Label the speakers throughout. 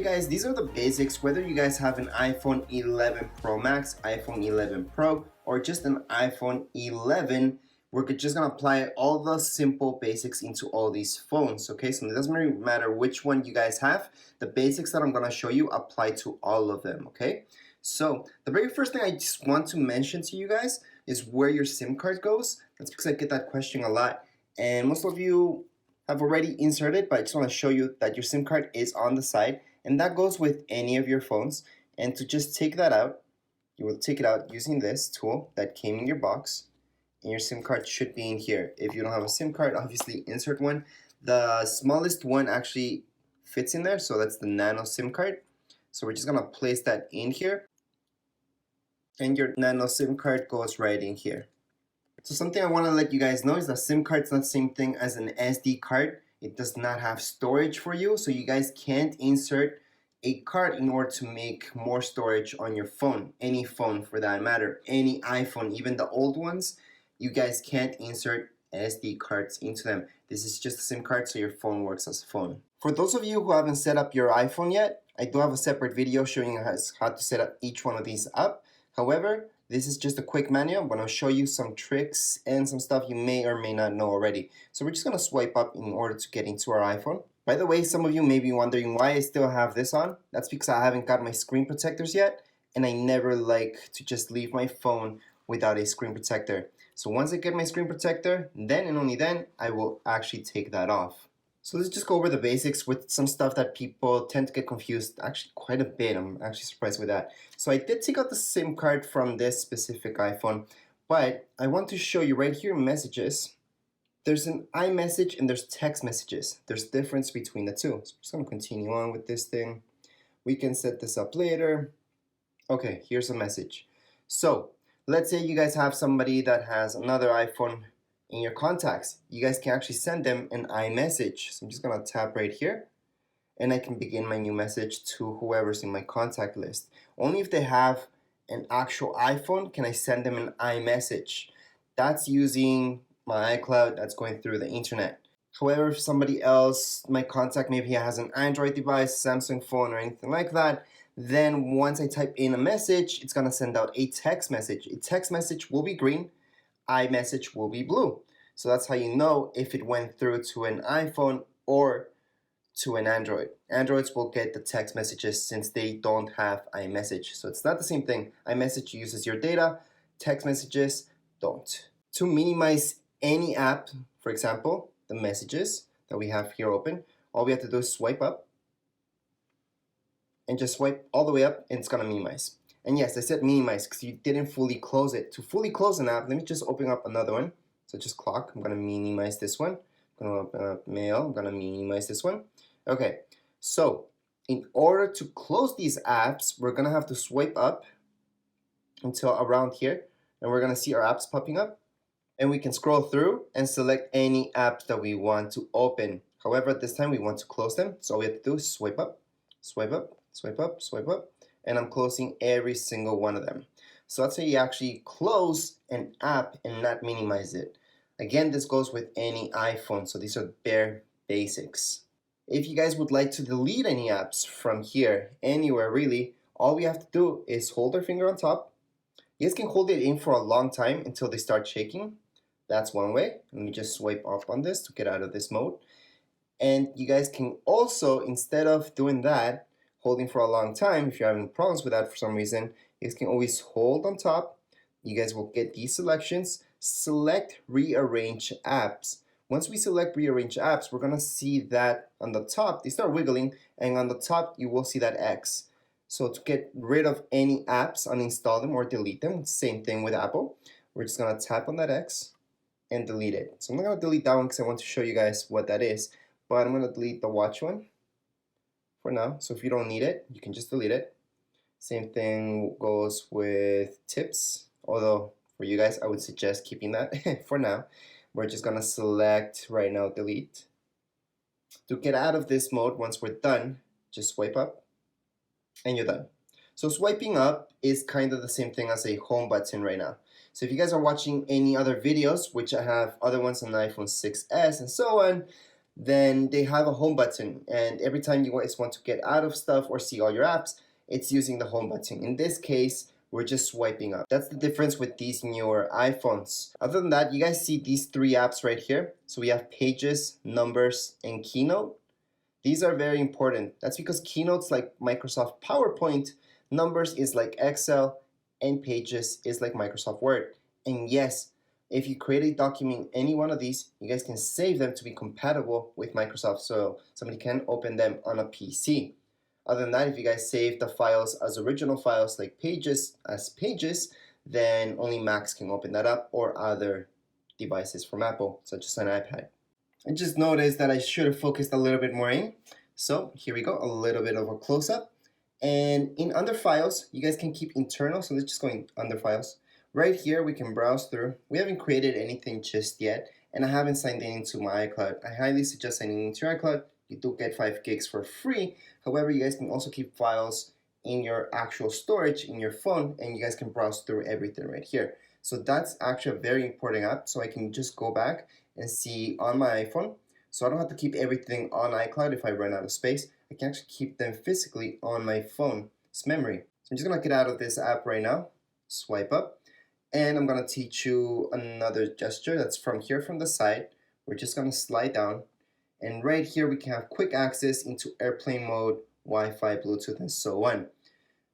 Speaker 1: Okay guys, these are the basics. Whether you guys have an iPhone 11 Pro Max, iPhone 11 Pro, or just an iPhone 11, we're just gonna apply all the simple basics into all these phones. Okay, so it doesn't really matter which one you guys have. The basics that I'm gonna show you apply to all of them. Okay, so the very first thing I just want to mention to you guys is where your SIM card goes. That's because I get that question a lot, and most of you have already inserted, but I just want to show you that your SIM card is on the side, and that goes with any of your phones. And to just take that out, you will take it out using this tool that came in your box, and your SIM card should be in here. If you don't have a SIM card, obviously insert one. The smallest one actually fits in there, so that's the nano SIM card. So we're just gonna place that in here, and your nano SIM card goes right in here. So something I want to let you guys know is that SIM card is not the same thing as an SD card. It does not have storage for you, so you guys can't insert a card in order to make more storage on your phone. Any phone for that matter, any iPhone, even the old ones, you guys can't insert SD cards into them. This is just a SIM card, so your phone works as a phone. For those of you who haven't set up your iPhone yet, I do have a separate video showing you how to set up each one of these up. However, this is just a quick manual. I'm going to show you some tricks and some stuff you may or may not know already. So we're just going to swipe up in order to get into our iPhone. By the way, some of you may be wondering why I still have this on. That's because I haven't got my screen protectors yet, and I never like to just leave my phone without a screen protector. So once I get my screen protector, then and only then I will actually take that off. So let's just go over the basics with some stuff that people tend to get confused actually quite a bit. I'm actually surprised with that. So I did take out the SIM card from this specific iPhone, but I want to show you right here messages. There's an iMessage and there's text messages. There's a difference between the two. So I'm just going to continue on with this thing. We can set this up later. Okay, here's a message. So let's say you guys have somebody that has another iPhone in your contacts. You guys can actually send them an iMessage. So I'm just gonna tap right here, and I can begin my new message to whoever's in my contact list. Only if they have an actual iPhone can I send them an iMessage. That's using my iCloud, that's going through the internet. However, if somebody else, my contact, maybe he has an Android device, Samsung phone, or anything like that, then once I type in a message, it's gonna send out a text message. A text message will be green, iMessage will be blue. So that's how you know if it went through to an iPhone or to an Android. Androids will get the text messages since they don't have iMessage. So it's not the same thing. iMessage uses your data, text messages don't. To minimize any app, for example, the messages that we have here open, all we have to do is swipe up and just swipe all the way up, and it's gonna minimize. And yes, I said minimize because you didn't fully close it. To fully close an app, let me just open up another one. So just clock, I'm gonna minimize this one. I'm gonna open up mail, I'm gonna minimize this one. Okay, so in order to close these apps, we're gonna have to swipe up until around here, and we're gonna see our apps popping up. And we can scroll through and select any apps that we want to open. However, at this time we want to close them. So all we have to do is swipe up, swipe up, swipe up, swipe up, and I'm closing every single one of them. So that's how you actually close an app and not minimize it. Again, this goes with any iPhone, so these are bare basics. If you guys would like to delete any apps from here, anywhere really, all we have to do is hold our finger on top. You guys can hold it in for a long time until they start shaking. That's one way. Let me just swipe up on this to get out of this mode. And you guys can also, instead of doing that, holding for a long time, if you're having problems with that for some reason, you guys can always hold on top. You guys will get these selections. Select rearrange apps. Once we select rearrange apps, we're gonna see that on the top, they start wiggling, and on the top you will see that X. So to get rid of any apps, uninstall them or delete them, same thing with Apple. We're just gonna tap on that X and delete it. So I'm not gonna delete that one because I want to show you guys what that is, but I'm gonna delete the watch one for now. So if you don't need it, you can just delete it. Same thing goes with tips, although for you guys I would suggest keeping that for now. We're just gonna select right now delete. To get out of this mode, once we're done, just swipe up and you're done. So swiping up is kind of the same thing as a home button right now. So if you guys are watching any other videos, which I have other ones on the iPhone 6s and so on, then they have a home button, and every time you guys want to get out of stuff or see all your apps, it's using the home button. In this case, we're just swiping up. That's the difference with these newer iPhones. Other than that, you guys see these three apps right here. So we have Pages, Numbers, and Keynote. These are very important. That's because Keynote's like Microsoft PowerPoint, Numbers is like Excel, and Pages is like Microsoft Word. And yes, if you create a document in any one of these, you guys can save them to be compatible with Microsoft, so somebody can open them on a PC. Other than that, if you guys save the files as original files like Pages as Pages, then only Macs can open that up, or other devices from Apple, such as an iPad. I just noticed that I should have focused a little bit more in. So here we go, a little bit of a close-up. And in under files, you guys can keep internal, so let's just go in under files. Right here, we can browse through. We haven't created anything just yet, and I haven't signed in into my iCloud. I highly suggest signing into your iCloud. You do get 5 gigs for free. However, you guys can also keep files in your actual storage in your phone, and you guys can browse through everything right here. So that's actually a very important app, so I can just go back and see on my iPhone. So I don't have to keep everything on iCloud if I run out of space. I can actually keep them physically on my phone's memory. So I'm just gonna get out of this app right now, swipe up, and I'm gonna teach you another gesture that's from here from the side. We're just gonna slide down, and right here we can have quick access into airplane mode, Wi-Fi, Bluetooth, and so on.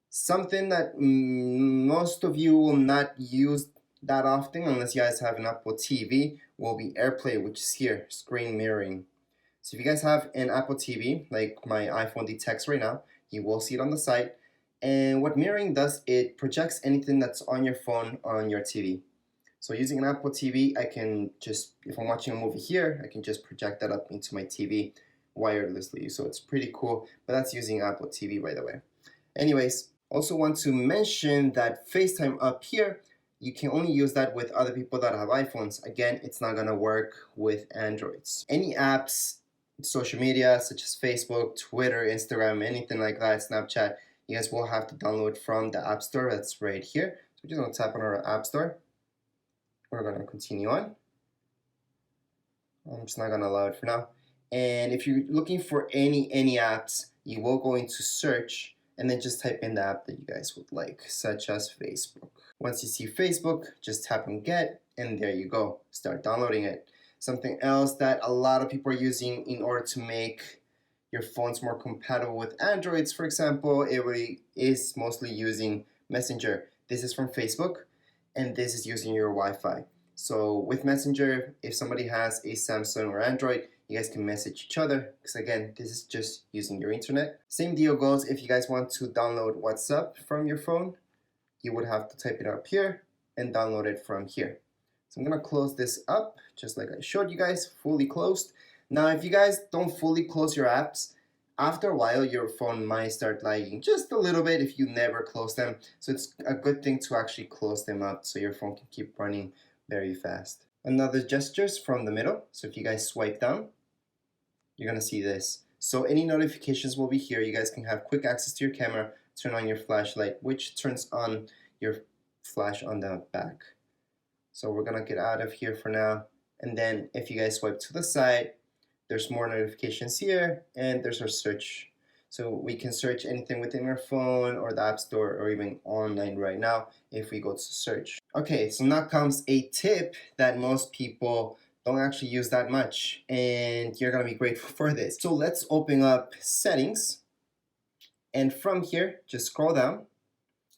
Speaker 1: Something that most of you will not use that often unless you guys have an Apple TV will be AirPlay, which is here, screen mirroring. So if you guys have an Apple TV, like my iPhone detects right now, you will see it on the side. And what mirroring does, it projects anything that's on your phone on your TV. So using an Apple TV, I can just, if I'm watching a movie here, I can just project that up into my TV wirelessly. So it's pretty cool, but that's using Apple TV, by the way. Anyways, also want to mention that FaceTime up here, you can only use that with other people that have iPhones. Again, it's not gonna work with Androids. Any apps, social media such as Facebook, Twitter, Instagram, anything like that, Snapchat, you guys will have to download from the App Store. That's right here. So we're just gonna tap on our App Store. We're gonna continue on. I'm just not gonna allow it for now. And if you're looking for any apps, you will go into search and then just type in the app that you guys would like, such as Facebook. Once you see Facebook, just tap on get, and there you go. Start downloading it. Something else that a lot of people are using in order to make your phones more compatible with Androids, for example, it really is mostly using Messenger. This is from Facebook, and this is using your Wi-Fi. So with Messenger, if somebody has a Samsung or Android, you guys can message each other, because again, this is just using your internet. Same deal goes if you guys want to download WhatsApp from your phone. You would have to type it up here and download it from here. So I'm gonna close this up, just like I showed you guys, fully closed. Now, if you guys don't fully close your apps, after a while, your phone might start lagging just a little bit if you never close them. So it's a good thing to actually close them up so your phone can keep running very fast. Another gestures from the middle. So if you guys swipe down, you're gonna see this. So any notifications will be here. You guys can have quick access to your camera, turn on your flashlight, which turns on your flash on the back. So we're gonna get out of here for now. And then if you guys swipe to the side, there's more notifications here, and there's our search. So we can search anything within our phone or the App Store or even online right now if we go to search. Okay, so now comes a tip that most people don't actually use that much, and you're gonna be grateful for this. So let's open up settings, and from here, just scroll down,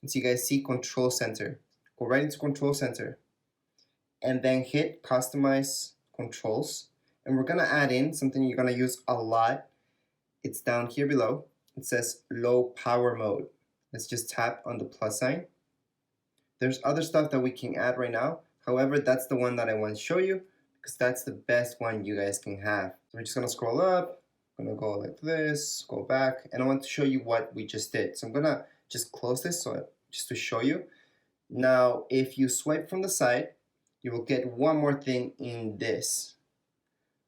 Speaker 1: and so you guys see Control Center. Go right into Control Center, and then hit Customize Controls. And we're gonna add in something you're gonna use a lot. It's down here below. It says low power mode. Let's just tap on the plus sign. There's other stuff that we can add right now. However, that's the one that I want to show you because that's the best one you guys can have. So we're just gonna scroll up. I'm gonna go like this, go back, and I want to show you what we just did. So I'm gonna just close this just to show you. Now, if you swipe from the side, you will get one more thing in this.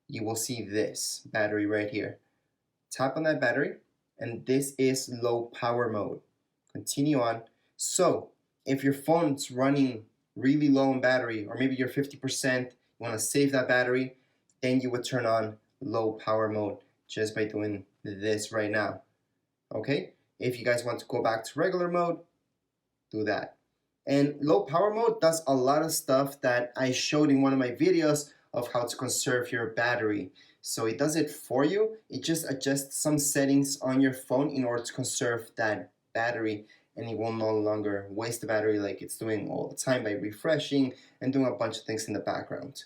Speaker 1: You will see this battery right here. Tap on that battery, and this is low power mode. Continue on. So if your phone's running really low on battery, or maybe you're 50%, you want to save that battery, then you would turn on low power mode just by doing this right now. Okay, if you guys want to go back to regular mode, do that. And low power mode does a lot of stuff that I showed in one of my videos of how to conserve your battery. So it does it for you. It just adjusts some settings on your phone in order to conserve that battery, and it will no longer waste the battery like it's doing all the time by refreshing and doing a bunch of things in the background.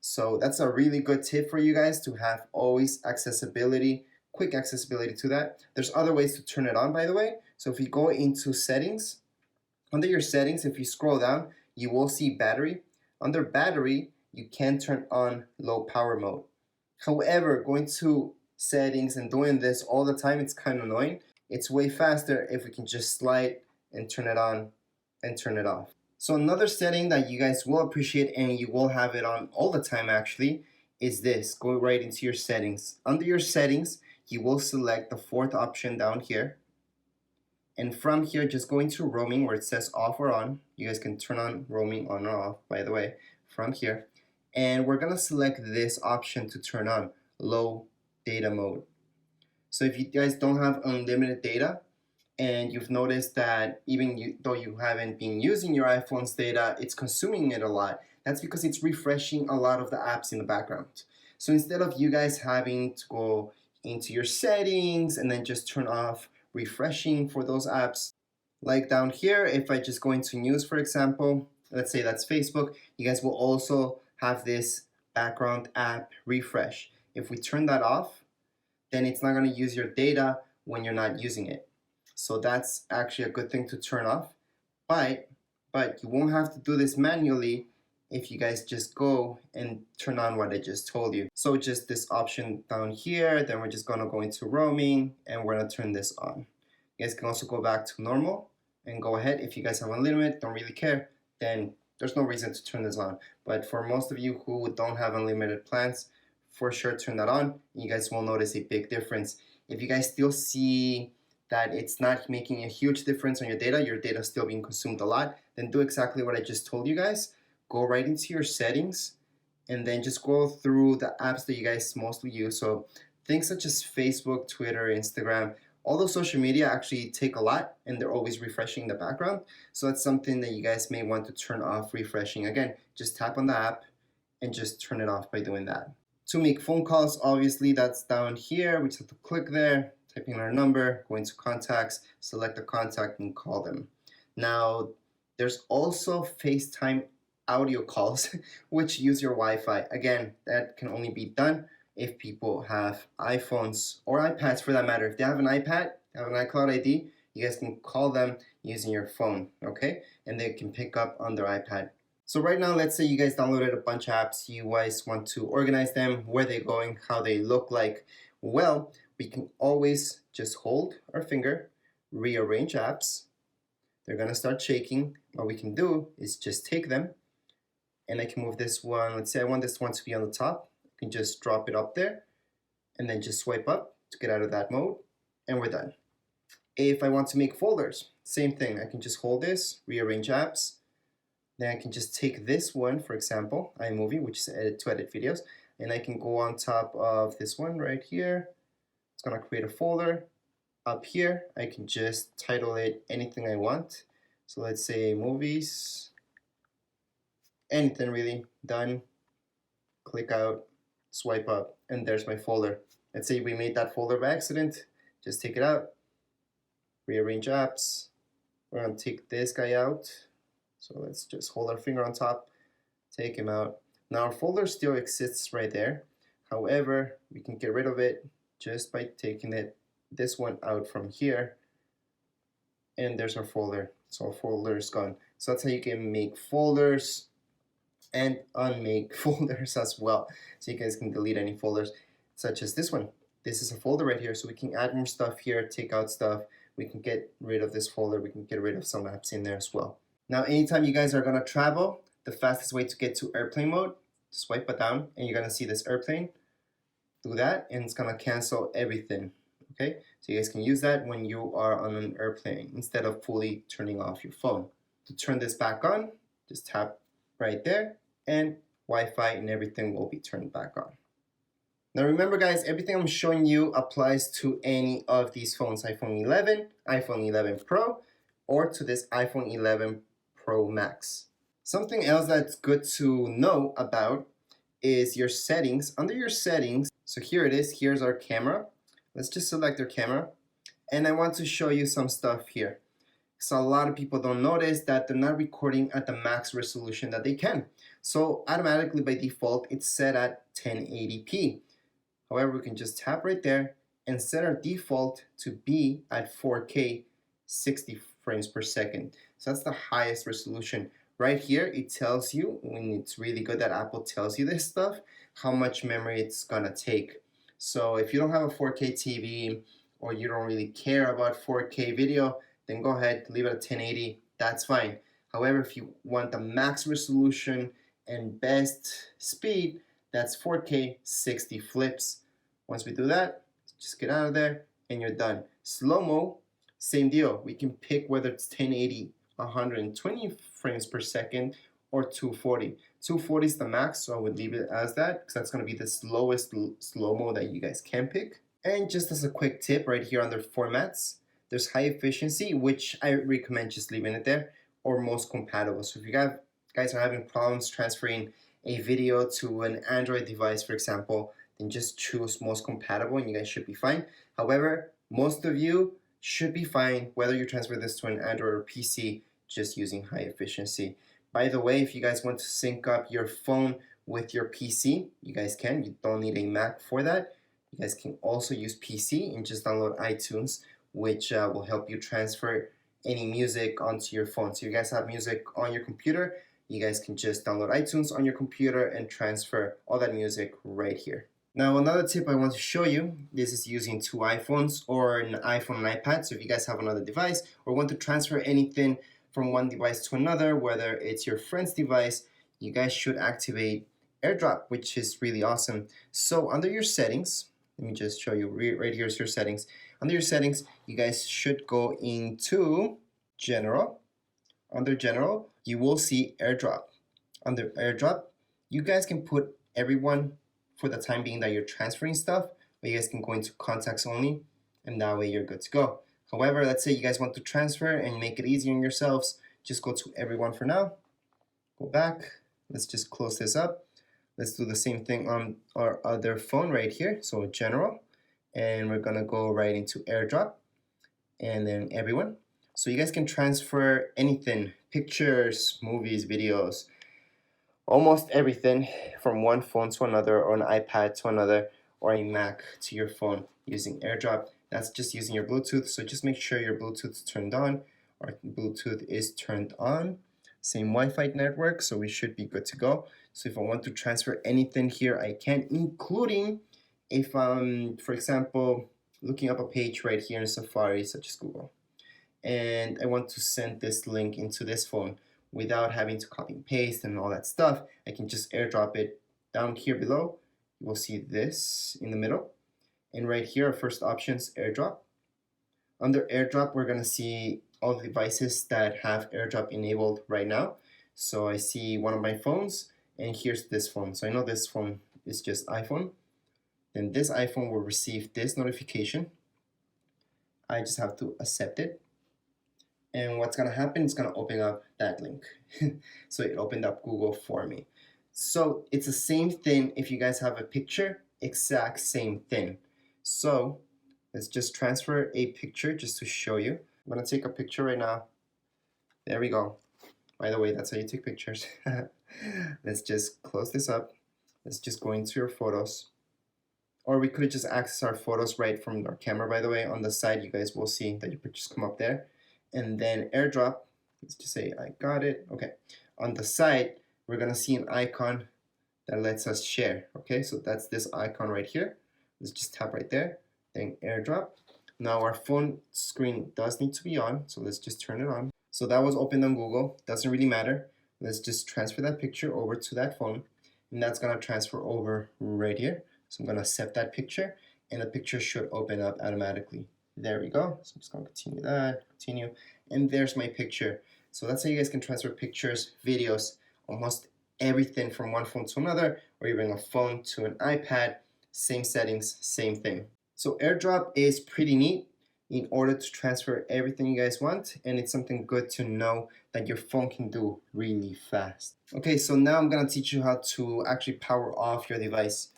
Speaker 1: So that's a really good tip for you guys to have always accessibility, quick accessibility to that. There's other ways to turn it on, by the way. So if you go into settings, under your settings, if you scroll down, you will see battery. Under battery, you can turn on low power mode. However, going to settings and doing this all the time, it's kind of annoying. It's way faster if we can just slide and turn it on and turn it off. So another setting that you guys will appreciate, and you will have it on all the time actually, is this. Go right into your settings. Under your settings, you will select the fourth option down here. And from here, just go into roaming where it says off or on. You guys can turn on roaming on or off, by the way, from here. And we're gonna select this option to turn on, low data mode. So if you guys don't have unlimited data, and you've noticed that though you haven't been using your iPhone's data, it's consuming it a lot, that's because it's refreshing a lot of the apps in the background. So instead of you guys having to go into your settings and then just turn off refreshing for those apps, like down here, if I just go into news, for example, let's say that's Facebook, you guys will also have this background app refresh. If we turn that off, then it's not going to use your data when you're not using it. So that's actually a good thing to turn off. But you won't have to do this manually if you guys just go and turn on what I just told you. So just this option down here, then we're just gonna go into roaming and we're gonna turn this on. You guys can also go back to normal and go ahead. If you guys have unlimited, don't really care, then there's no reason to turn this on. But for most of you who don't have unlimited plans, for sure turn that on. You guys will notice a big difference. If you guys still see that it's not making a huge difference on your data still being consumed a lot, then do exactly what I just told you guys. Go right into your settings and then just go through the apps that you guys mostly use. So things such as Facebook, Twitter, Instagram, all those social media actually take a lot and they're always refreshing in the background. So that's something that you guys may want to turn off refreshing. Again, just tap on the app and just turn it off by doing that. To make phone calls, obviously that's down here. We just have to click there, type in our number, go into contacts, select a contact and call them. Now, there's also FaceTime audio calls which use your Wi-Fi. Again, that can only be done if people have iPhones or iPads for that matter. If they have an iPad, they have an iCloud ID, you guys can call them using your phone, okay? And they can pick up on their iPad. So right now, let's say you guys downloaded a bunch of apps, you guys want to organize them, where they're going, how they look like. Well, we can always just hold our finger, rearrange apps. They're gonna start shaking. What we can do is just take them, and I can move this one. Let's say I want this one to be on the top. I can just drop it up there and then just swipe up to get out of that mode, and we're done. If I want to make folders, same thing. I can just hold this, rearrange apps. Then I can just take this one, for example, iMovie, which is to edit videos, and I can go on top of this one right here. It's gonna create a folder. Up here, I can just title it anything I want. So let's say movies, anything really, done, click out, swipe up, and there's my folder. Let's say we made that folder by accident, just take it out, rearrange apps. We're gonna take this guy out. So let's just hold our finger on top, take him out. Now our folder still exists right there. However, we can get rid of it just by taking this one out from here. And there's our folder. So our folder is gone. So that's how you can make folders and unmake folders as well. So you guys can delete any folders, such as this one. This is a folder right here, so we can add more stuff here, take out stuff. We can get rid of this folder. We can get rid of some apps in there as well. Now, anytime you guys are gonna travel, the fastest way to get to airplane mode, swipe it down, and you're gonna see this airplane. Do that, and it's gonna cancel everything. Okay, so you guys can use that when you are on an airplane instead of fully turning off your phone. To turn this back on, just tap right there, and Wi-Fi and everything will be turned back on. Now remember guys, everything I'm showing you applies to any of these phones, iPhone 11, iPhone 11 Pro, or to this iPhone 11 Pro Max. Something else that's good to know about is your settings. Under your settings, so here it is, here's our camera. Let's just select our camera, and I want to show you some stuff here. So a lot of people don't notice that they're not recording at the max resolution that they can. So automatically by default, it's set at 1080p. However, we can just tap right there and set our default to be at 4K 60 frames per second. So that's the highest resolution. Right here, it tells you, when it's really good that Apple tells you this stuff, how much memory it's gonna take. So if you don't have a 4K TV or you don't really care about 4K video, then go ahead, leave it at 1080, that's fine. However, if you want the max resolution and best speed, that's 4K 60 flips. Once we do that, just get out of there and you're done. Slow-mo, same deal. We can pick whether it's 1080, 120 frames per second, or 240. 240 is the max, so I would leave it as that because that's going to be the slowest slow-mo that you guys can pick. And just as a quick tip, right here under formats, there's high efficiency, which I recommend just leaving it there, or most compatible. So if you guys are having problems transferring a video to an Android device, for example, then just choose most compatible and you guys should be fine. However, most of you should be fine whether you transfer this to an Android or PC just using high efficiency. By the way, if you guys want to sync up your phone with your PC, you guys can. You don't need a Mac for that. You guys can also use PC and just download iTunes, which will help you transfer any music onto your phone. So you guys have music on your computer, you guys can just download iTunes on your computer and transfer all that music right here. Now another tip I want to show you, this is using two iPhones or an iPhone and iPad. So if you guys have another device or want to transfer anything from one device to another, whether it's your friend's device, you guys should activate AirDrop, which is really awesome. So under your settings, let me just show you right here's your settings. Under your settings, you guys should go into General. Under General, you will see AirDrop. Under AirDrop, you guys can put everyone for the time being that you're transferring stuff, but you guys can go into contacts only, and that way you're good to go. However, let's say you guys want to transfer and make it easier on yourselves, just go to everyone for now. Go back. Let's just close this up. Let's do the same thing on our other phone right here. So General, and we're gonna go right into AirDrop, and then everyone. So you guys can transfer anything, pictures, movies, videos, almost everything from one phone to another, or an iPad to another, or a Mac to your phone using AirDrop. That's just using your Bluetooth, so just make sure your Bluetooth is turned on, or Bluetooth is turned on. Same Wi-Fi network, so we should be good to go. So if I want to transfer anything here, I can, including if I'm, for example, looking up a page right here in Safari, such as Google, and I want to send this link into this phone without having to copy and paste and all that stuff, I can just AirDrop it down here below. You will see this in the middle. And right here, our first option is AirDrop. Under AirDrop, we're going to see all the devices that have AirDrop enabled right now. So I see one of my phones, and here's this phone. So I know this phone is just iPhone. Then this iPhone will receive this notification. I just have to accept it. And what's going to happen, it's going to open up that link. So it opened up Google for me. So it's the same thing if you guys have a picture, exact same thing. So let's just transfer a picture just to show you. I'm going to take a picture right now. There we go. By the way, that's how you take pictures. Let's just close this up. Let's just go into your photos. Or we could just access our photos right from our camera, by the way. On the side, you guys will see that your pictures come up there. And then AirDrop, let's just say I got it. Okay. On the side, we're going to see an icon that lets us share. Okay, so that's this icon right here. Let's just tap right there. Then AirDrop. Now our phone screen does need to be on, so let's just turn it on. So that was opened on Google. Doesn't really matter. Let's just transfer that picture over to that phone. And that's going to transfer over right here. So I'm going to accept that picture, and the picture should open up automatically. There we go. So I'm just going to continue that, continue, and there's my picture. So that's how you guys can transfer pictures, videos, almost everything from one phone to another, or even a phone to an iPad, same settings, same thing. So AirDrop is pretty neat in order to transfer everything you guys want, and it's something good to know that your phone can do really fast. Okay, so now I'm gonna teach you how to actually power off your device.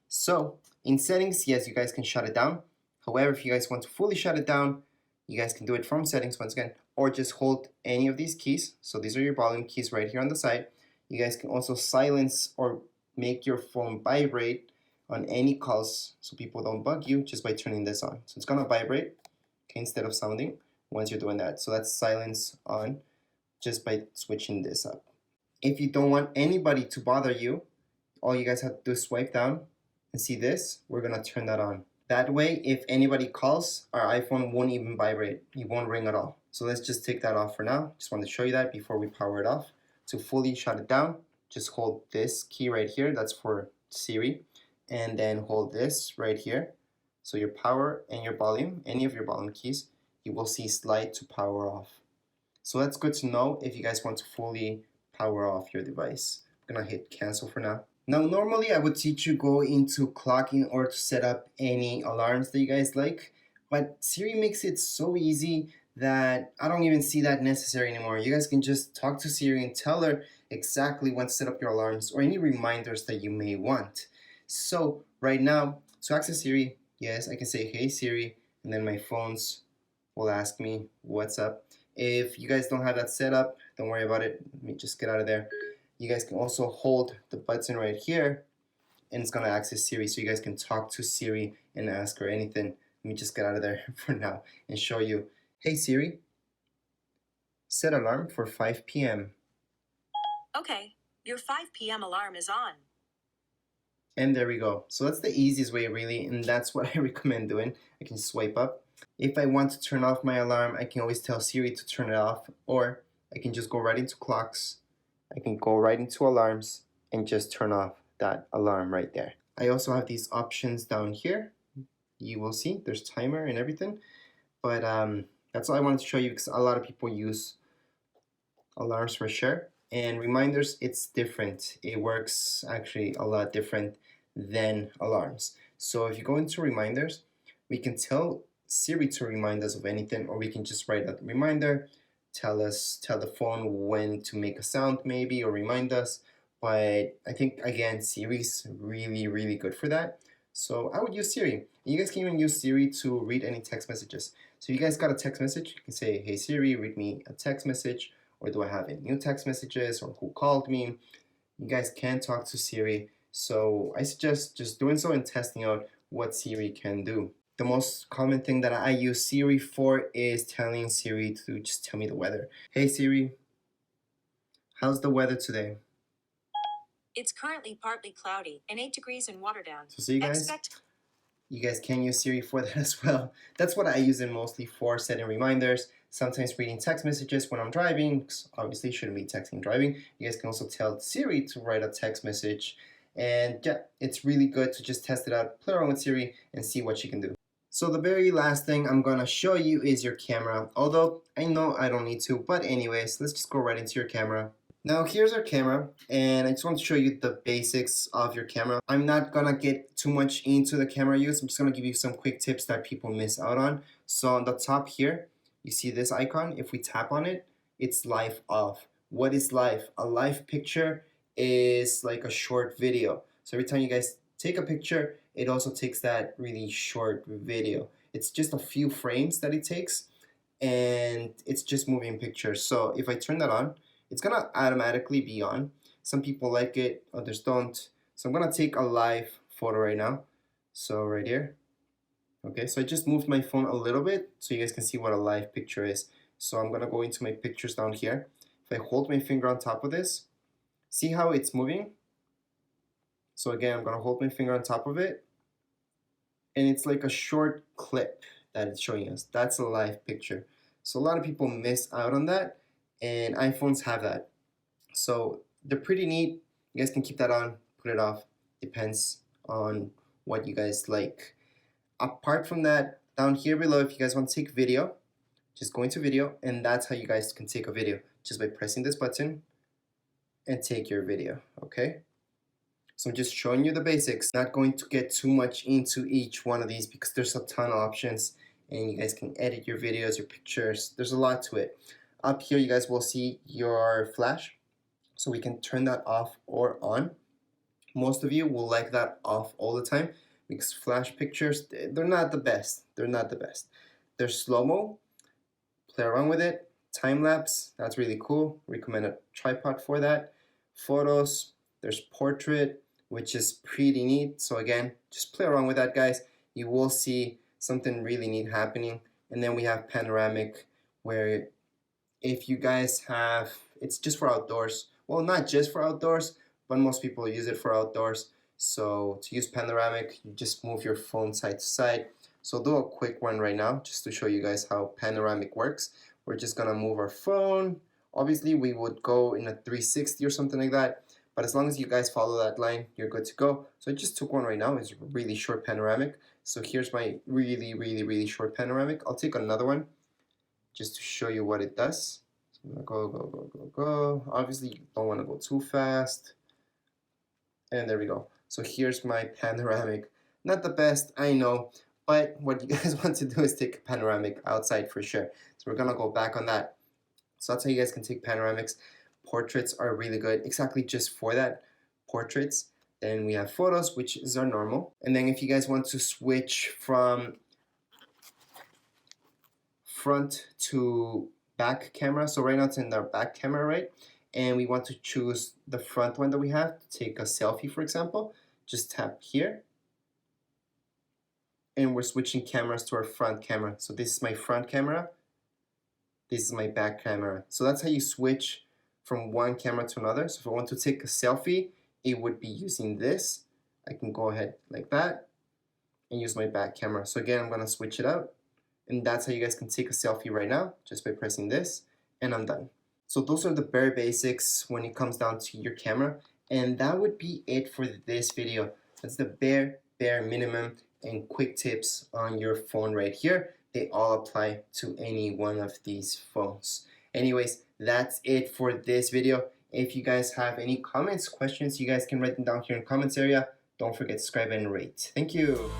Speaker 1: So in settings, yes, you guys can shut it down. However, if you guys want to fully shut it down, you guys can do it from settings once again, or just hold any of these keys. So these are your volume keys right here on the side. You guys can also silence or make your phone vibrate on any calls so people don't bug you just by turning this on. So it's gonna vibrate, okay, instead of sounding once you're doing that. So that's silence on just by switching this up. If you don't want anybody to bother you, all you guys have to do is swipe down and see this. We're gonna turn that on. That way, if anybody calls, our iPhone won't even vibrate. It won't ring at all. So let's just take that off for now. Just wanted to show you that before we power it off. To fully shut it down, just hold this key right here. That's for Siri. And then hold this right here. So your power and your volume, any of your volume keys, you will see slide to power off. So that's good to know if you guys want to fully power off your device. I'm gonna hit cancel for now. Now normally I would teach you go into clocking or to set up any alarms that you guys like, but Siri makes it so easy that I don't even see that necessary anymore. You guys can just talk to Siri and tell her exactly when to set up your alarms or any reminders that you may want. So right now, to access Siri, yes, I can say, hey Siri, and then my phones will ask me what's up. If you guys don't have that set up, don't worry about it. Let me just get out of there. You guys can also hold the button right here and it's gonna access Siri, so you guys can talk to Siri and ask her anything. Let me just get out of there for now and show you. Hey Siri, set alarm for 5 p.m.
Speaker 2: Okay, your 5 p.m. alarm is on.
Speaker 1: And there we go. So that's the easiest way really, and that's what I recommend doing. I can swipe up. If I want to turn off my alarm, I can always tell Siri to turn it off, or I can just go right into clocks. I can go right into alarms and just turn off that alarm right there. I also have these options down here. You will see there's timer and everything, but that's all I wanted to show you because a lot of people use alarms for sure. And reminders, it's different. It works actually a lot different than alarms. So if you go into reminders, we can tell Siri to remind us of anything, or we can just write a reminder, tell the phone when to make a sound maybe, or remind us. But I think again, Siri's really good for that. So I would use Siri. You guys can even use Siri to read any text messages. So you guys got a text message, you can say, hey Siri, read me a text message, or do I have any new text messages, or who called me. You guys can talk to Siri. So I suggest just doing so and testing out what Siri can do. The most common thing that I use Siri for is telling Siri to just tell me the weather. Hey Siri, how's the weather today?
Speaker 2: It's currently partly cloudy and 8 degrees in Waterdown.
Speaker 1: So see guys, you guys can use Siri for that as well. That's what I use it mostly for, setting reminders, sometimes reading text messages when I'm driving, because obviously shouldn't be texting driving. You guys can also tell Siri to write a text message. And yeah, it's really good to just test it out, play around with Siri and see what she can do. So the very last thing I'm gonna show you is your camera. Although I know I don't need to, but anyways, let's just go right into your camera. Now here's our camera, and I just want to show you the basics of your camera. I'm not gonna get too much into the camera use. I'm just gonna give you some quick tips that people miss out on. So on the top here, you see this icon. If we tap on it, it's live off. What is live? A live picture is like a short video. So every time you guys take a picture, it also takes that really short video. It's just a few frames that it takes, and it's just moving pictures. So if I turn that on, it's gonna automatically be on. Some people like it, others don't. So I'm gonna take a live photo right now. So right here. Okay, so I just moved my phone a little bit so you guys can see what a live picture is. So I'm gonna go into my pictures down here. If I hold my finger on top of this, see how it's moving? So again, I'm gonna hold my finger on top of it, and it's like a short clip that it's showing us. That's a live picture. So a lot of people miss out on that, and iPhones have that. So they're pretty neat. You guys can keep that on, put it off. Depends on what you guys like. Apart from that, down here below, if you guys want to take video, just go into video, and that's how you guys can take a video, just by pressing this button and take your video, okay? So I'm just showing you the basics, not going to get too much into each one of these because there's a ton of options and you guys can edit your videos, your pictures. There's a lot to it. Up here you guys will see your flash, so we can turn that off or on. Most of you will like that off all the time because flash pictures, they're not the best. They're not the best. They're slow-mo, play around with it. Time lapse, that's really cool. Recommend a tripod for that. Photos, there's portrait, which is pretty neat. So again, just play around with that, guys. You will see something really neat happening. And then we have panoramic, where if you guys have, it's just for outdoors. Well, not just for outdoors, but most people use it for outdoors. So to use panoramic, you just move your phone side to side. So I'll do a quick one right now just to show you guys how panoramic works. We're just gonna move our phone. Obviously we would go in a 360 or something like that, but as long as you guys follow that line, you're good to go. So I just took one right now. It's a really short panoramic. So here's my really short panoramic. I'll take another one just to show you what it does. So I'm gonna go. Obviously you don't wanna go too fast. And there we go. So here's my panoramic. Not the best, I know, but what you guys want to do is take a panoramic outside for sure. So we're gonna go back on that. So that's how you guys can take panoramics. Portraits are really good, exactly just for that, portraits. Then we have photos, which is our normal. And then if you guys want to switch from front to back camera, so right now it's in our back camera, right? And we want to choose the front one that we have to take a selfie, for example, just tap here. And we're switching cameras to our front camera. So this is my front camera. This is my back camera. So that's how you switch from one camera to another. So if I want to take a selfie, it would be using this. I can go ahead like that and use my back camera. So again, I'm gonna switch it out. And that's how you guys can take a selfie right now, just by pressing this, and I'm done. So those are the bare basics when it comes down to your camera. And that would be it for this video. That's the bare minimum and quick tips on your phone right here. They all apply to any one of these phones. Anyways, that's it for this video. If you guys have any comments, questions, you guys can write them down here in the comments area. Don't forget to subscribe and rate. Thank you.